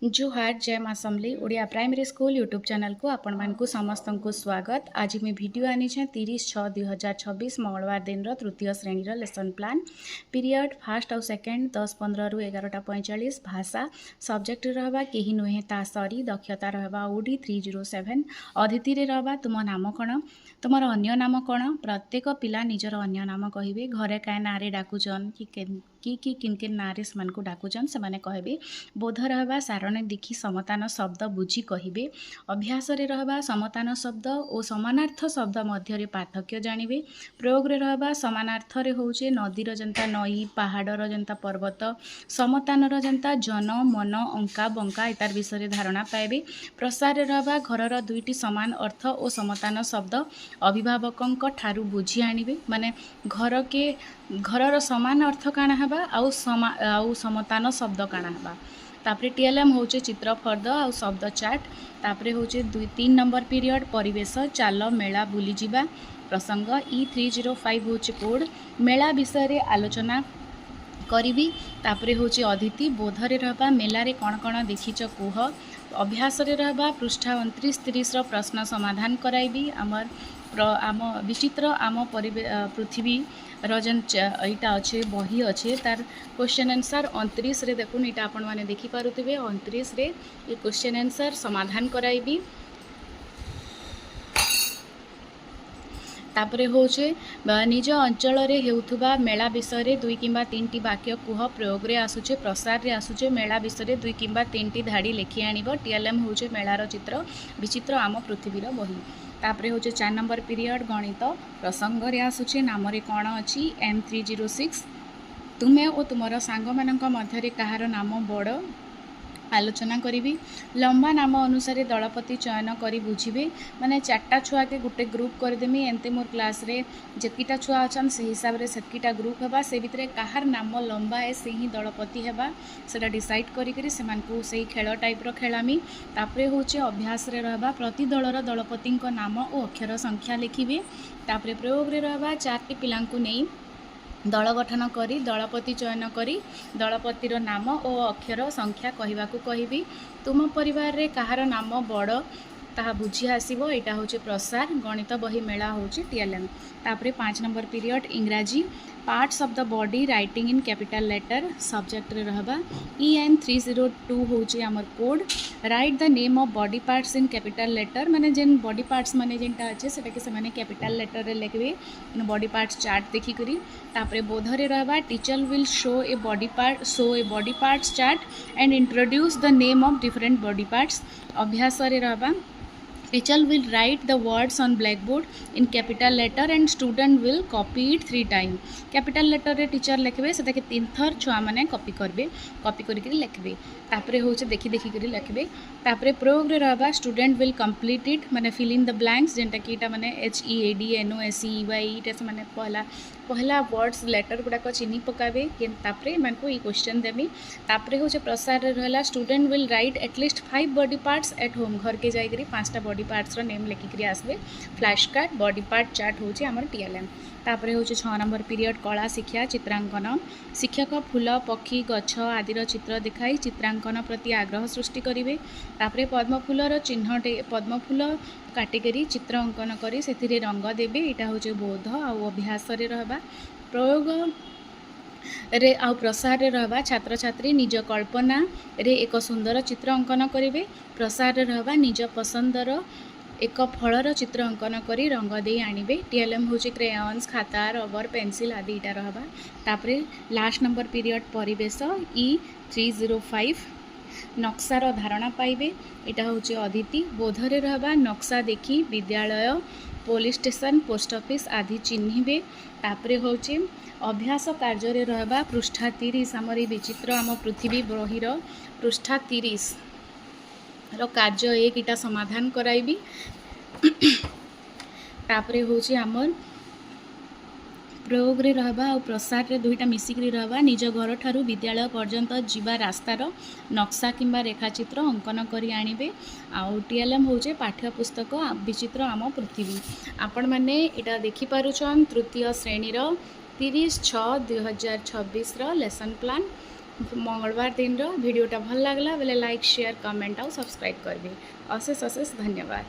जोहार जय माँ Samalei Odia primary school YouTube channel को आपण मानकु समस्त को स्वागत। आज मैं वीडियो आनी 30/6/2026 मंगलवार दिन तृतीय श्रेणी लेसन प्लान पीरियड फास्ट आउ सेकेंड 10:15 रु 11:45 भाषा सब्जेक्ट रहा कहीं नुहे ता सरी दक्षता रहा ओडी 307 अतिथि रहा तुम नाम कौन तुम अन्य नाम कौन प्रत्येक पिला निजर अन्य नाम कहे घरे क्या ना डाकुचन कि किन किन ना से डाकुचन से कहे बोध रहा सारणी देखी समतान शब्द बुझी कहे अभ्यास रहा समतान शब्द और समानार्थ शब्द मध्य पार्थक्य जानवे प्रयोग रहा समानार्थ होचे नदीर जनता नई पहाड़र जनता पर्वत समतानर जनता जन मन अंका बंका इतार विषय धारणा पाइबे प्रसार रहा घरर दुईटी समान अर्थ और समतान शब्द अभिभावकों ठारू बुझी आणवे माने घरर समान अर्थ काना हबा आउ समतान शब्द काना हबा तापरे टीएलएम होचे चित्र फर्द आउ शब्द चार्ट तापरे होचे 2-3 नंबर पीरियड परिवेश चाल मेला बुली जिबा प्रसंग E305 होचे कोड मेला विषय रे आलोचना करी तापरे होचे अतिथि बोधरे रहबा मेलारे कौन कौन देखीच कुह अभ्यास रहा पृष्ठा 29-30 प्रश्न समाधान कराइबी आम विचित्र आम पृथ्वी रजन यहाँ अच्छे बही अच्छे तार क्वेश्चन आंसर 29 रे देखुन यहाँ आपण मैंने देखिपे 29 रे ये क्वेश्चन आंसर समाधान कराइबी तापरे होचे निज अंचल रे हेउथुबा मेला विषय रे 2 किंबा 3 टी वाक्य कुह प्रयोग रे आसुचे प्रसार रे आसुचे मेला विषय रे 2 किंबा 3 टी धाड़ी लिखि आनिबो टीएलएम होचे मेलार चित्र विचित्र आम पृथ्वीर बही तापरे होचे 4 नंबर पीरियड गणित प्रसंग रे आसुचे नाम रे कोन अछि M306 तुमे और तुमर सांग मानक मध्य कहार नाम बड़ आलोचना करी लंबा नाम अनुसार दलपति चयन करी बुझे माने 4टा छुआ के गोटे ग्रुप करदेमी एमती मोर क्लास रे जितकीटा छुआ अच्छा से हिसाब से सेतकीटा ग्रुप हेबा से भितर कहार नाम लंबा है से ही दलपति हेबा सेटा डिसाइड करी सेमानकु सेही खेल टाइप खेलामी तापरे होचे अभ्यास रे रहबा प्रति दलर दलपति नाम और अक्षर संख्या लिखिबे तापरे प्रयोग रे रहबा 4टी पिलांकु नै दल गठन करी दलपति चयन करी दलपतिर नाम और अक्षर संख्या कहवाकू कहबी तुम परिवार रे कहार नाम बड़ ताहा बुझी आसीबो एटा होचे प्रसार गणित बही मेला होचे टीएलएम तापरे 5 नंबर पीरियड इंग्राजी parts of the body writing in capital letter subject रे रहबा EN302 होचे हमर code write the name of body parts in capital letter माने जेन बॉडी पार्ट्स माने जेनटा अच्छे सेटा के से माने कैपिटल लेटर रे लिखबे बॉडी पार्ट्स चार्ट देखि करी तापरे बोधरे रहबा teacher will show a body parts chart and introduce the name of different body parts अभ्यास रे रहबा Teacher will write the words on blackboard in capital letter and student will copy it 3 times. Capital letter रे teacher लिखबे सेटा के 3 थर छुआ माने copy करबे कॉपी करी लिखबे तापरे होचे देखि करी लिखबे तापरे प्रयोग रे रहबा स्टूडेंट विल कंप्लीट इट माने फिल इन द ब्लैंक्स जेंटा कि एटा माने HEADNOSEY इटा से माने पहला वर्ड्स लेटर गुड़ाक चिन्ही पकाबे तापरे मानकु ई क्वेश्चन देमी तापरे होचे प्रसार रे रहला student will write at least 5 body parts at home घर के जाई करी 5टा बॉडी पार्ट्स रो नेम लिखिकरी आसबे flash card body part chart होचे हमर टीएलएम तापरे होचे 6 नंबर पीरियड कला शिक्षा चित्रांकन शिक्षक फूल पक्षी गछ आदिर चित्र देखाई चित्रांकन प्रति आग्रह सृष्टि करिवे तापरे पद्मफूलर चिन्हटे पद्मफूल काटिकरी चित्र अंकन करी सेथिरे रंग देबे एटा होचे बोध आ अभ्यास रे रहबा प्रयोग रे आ प्रसार रे रहबा छात्र छात्री निज कल्पना रे एक सुंदर चित्र अंकन करिवे प्रसार रे रहबा निज पसंदर एक फलर चित्र अंकन करी रंग दे आनिबे टीएलएम होचे क्रेयन्स खाता रबर पेंसिल आदि इटा रहबा तापरे लास्ट नंबर पीरियड परिवेश E305 नक्सार धारणा पाइबे एटा होचे अतिथि बोधरे रहबा नक्शा देखी विद्यालय पुलिस स्टेशन पोस्ट ऑफिस आदि चिन्हिबे तापरे होचे अभ्यास कार्य रे रहबा पृष्ठा 30 आमरी विचित्र आम पृथ्वी बहिर पृष्ठा 30 रो कार्य एक इटा समाधान कराइबी तापरे होचे आमर प्रयोग रे रहबा और प्रसार रे 2टा मिसिक रे रहबा निज घर ठारू विद्यालय पर्यंत जीवा रास्तार नक्शा किंबा रेखाचित्र अंकन करी आनिबे आउ टीएलएम होचे पाठ्य पुस्तक विचित्र आम पृथ्वी आपण माने एटा देखि पारुछन तृतीय श्रेणी रो 30/6/2026 लेसन प्लान मंगलवार दिन वीडियोटा भल लगला बेले लाइक शेयर कमेंट और सब्सक्राइब करबे। अशेष अशेष धन्यवाद।